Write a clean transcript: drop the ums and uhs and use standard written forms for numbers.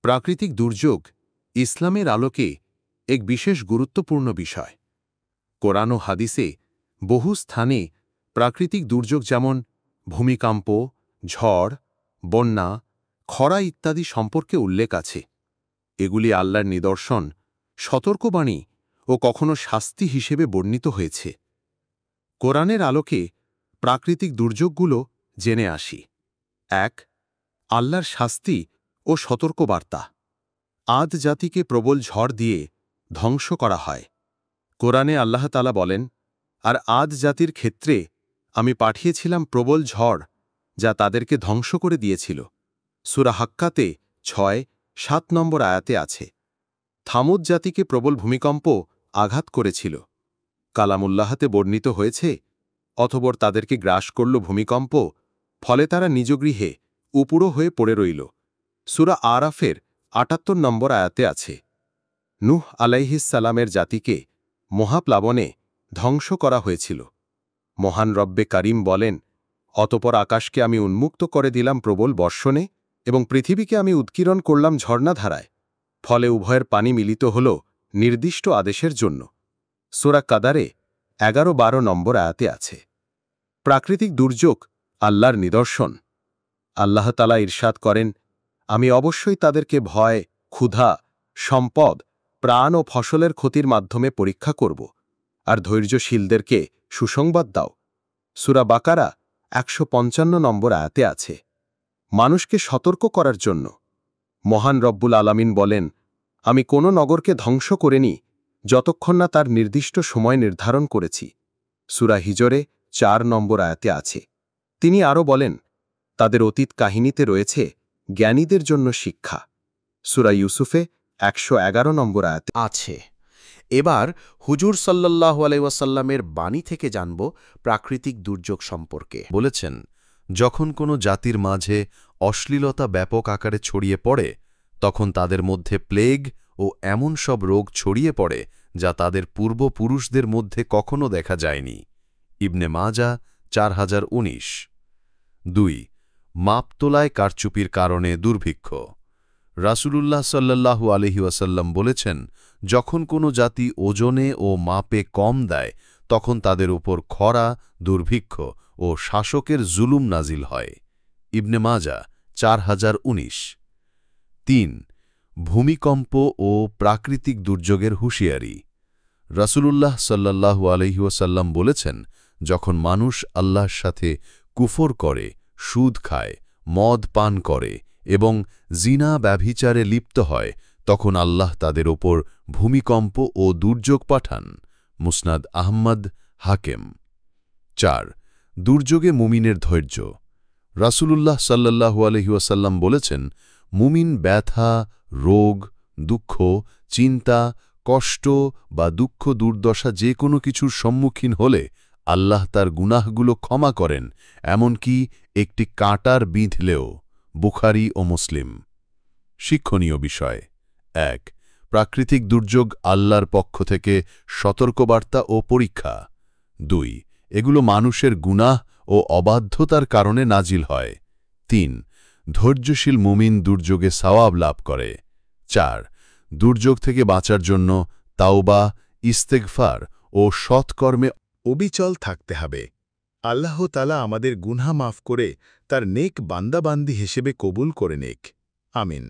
প্রাকৃতিক দুর্যোগ ইসলামের আলোকে এক বিশেষ গুরুত্বপূর্ণ বিষয়। কোরআন ও হাদিসে বহু স্থানে প্রাকৃতিক দুর্যোগ যেমন ভূমিকম্প, ঝড়, বন্যা, খরা ইত্যাদি সম্পর্কে উল্লেখ আছে। এগুলি আল্লাহর নিদর্শন, সতর্কবাণী ও কখনো শাস্তি হিসেবে বর্ণিত হয়েছে। কোরআনের আলোকে প্রাকৃতিক দুর্যোগগুলো জেনে আসি। ১. আল্লাহর শাস্তি ও সতর্কবার্তা। আদ জাতিকে প্রবল ঝড় দিয়ে ধ্বংস করা হয়। কোরআনে আল্লাহ তাআলা বলেন, আর আদ জাতির ক্ষেত্রে আমি পাঠিয়েছিলাম প্রবল ঝড়, যা তাদেরকে ধ্বংস করে দিয়েছিল। সূরা হাক্কাতে ৬-৭ নম্বর আয়াতে আছে। থামুদ জাতিকে প্রবল ভূমিকম্প আঘাত করেছিল। কালামুল্লাহতে বর্ণিত হয়েছে, অতঃপর তাদেরকে গ্রাস করল ভূমিকম্প, ফলে তারা নিজ গৃহে উপুড়ো হয়ে পড়ে রইল। সূরা আরাফের ৭৮ নম্বর আয়াতে আছে। নূহ আলাইহিসসালামের জাতিকে মহাপ্লাবনে ধ্বংস করা হয়েছিল। মহান রব্বে কারিম বলেন, অতঃপর আকাশকে আমি উন্মুক্ত করে দিলাম প্রবল বর্ষণে এবং পৃথিবীকে আমি উৎকীর্ণ করলাম ঝর্ণাধারায়, ফলে উভয়ের পানি মিলিত হল নির্দিষ্ট আদেশের জন্য। সূরা কাদারে ১১-১২ নম্বর আয়াতে আছে। প্রাকৃতিক দুর্যোগ আল্লাহর নিদর্শন। আল্লাহ তাআলা ইরশাদ করেন, আমি অবশ্যই তাদেরকে ভয়, ক্ষুধা, সম্পদ, প্রাণ ও ফসলের ক্ষতির মাধ্যমে পরীক্ষা করব, আর ধৈর্যশীলদেরকে সুসংবাদ দাও। সূরা বাকারা ১৫৫ নম্বর আয়াতে আছে। মানুষকে সতর্ক করার জন্য মহান রব্বুল আলামিন বলেন, আমি কোনো নগরকে ধ্বংস করিনি যতক্ষণ না তার নির্দিষ্ট সময় নির্ধারণ করেছি। সূরা হিজরে ৪ নম্বর আয়াতে আছে। তিনি আরও বলেন, তাদের অতীত কাহিনীতে রয়েছে জ্ঞানীদের জন্য শিক্ষা। সূরা ইউসুফে ১১১ নম্বর আয়াতে আছে। এবার হুজুর সাল্লাল্লাহু আলাইহি ওয়াসাল্লামের বাণী থেকে জানব প্রাকৃতিক দুর্যোগ সম্পর্কে। বলেছেন, যখন কোনো জাতির মাঝে অশ্লীলতা ব্যাপক আকারে ছড়িয়ে পড়ে, তখন তাদের মধ্যে প্লেগ ও এমন সব রোগ ছড়িয়ে পড়ে যা তাদের পূর্বপুরুষদের মধ্যে কখনো দেখা যায়নি। ইবনে মাজা ৪০১৯। ২. মাপতোলায় কারচুপির কারণে দুর্ভিক্ষ। রাসূলুল্লাহ সাল্লাল্লাহু আলাইহি ওয়াসাল্লাম বলেছেন, যখন কোনো জাতি ওজনে ও মাপে কম দেয়, তখন তাদের উপর খরা, দুর্ভিক্ষ ও শাসকের জুলুম নাজিল হয়। ইবনে মাজা ৪০১৯। ৩. ভূমিকম্প ও প্রাকৃতিক দুর্যোগের হুঁশিয়ারি। রাসূলুল্লাহ সাল্লাল্লাহু আলাইহি ওয়াসাল্লাম বলেছেন, যখন মানুষ আল্লাহর সাথে কুফর করে, সুদ খায়, মদ পান করে এবং জিনা ব্যভিচারে লিপ্ত হয়, তখন আল্লাহ তাদের ওপর ভূমিকম্প ও দুর্যোগ পাঠান। মুসনাদ আহমদ, হাকেম। ৪. দুর্যোগে মুমিনের ধৈর্য। রাসূলুল্লাহ সাল্লাল্লাহু আলাইহি ওয়াসাল্লাম বলেছেন, মুমিন ব্যথা, রোগ, দুঃখ, চিন্তা, কষ্ট বা দুঃখ দুর্দশা যে কোনো কিছুর সম্মুখীন হলে আল্লাহ তার গুনাহগুলো ক্ষমা করেন, এমনকি একটি কাঁটার বিঁধলেও। বুখারী ও মুসলিম। শিক্ষণীয় বিষয়। ১. প্রাকৃতিক দুর্যোগ আল্লাহর পক্ষ থেকে সতর্কবার্তা ও পরীক্ষা। ২. এগুলো মানুষের গুনাহ ও অবাধ্যতার কারণে নাজিল হয়। ৩. ধৈর্যশীল মুমিন দুর্যোগে সওয়াব লাভ করে। ৪. দুর্যোগ থেকে বাঁচার জন্য তাওবা, ইস্তেগফার ও সৎকর্মে অবিচল থাকতে হবে। আল্লাহ তাআলা আমাদের গুনহা মাফ করে তার নেক বান্দাবান্দি হিসেবে কবুল করে নেক। আমিন।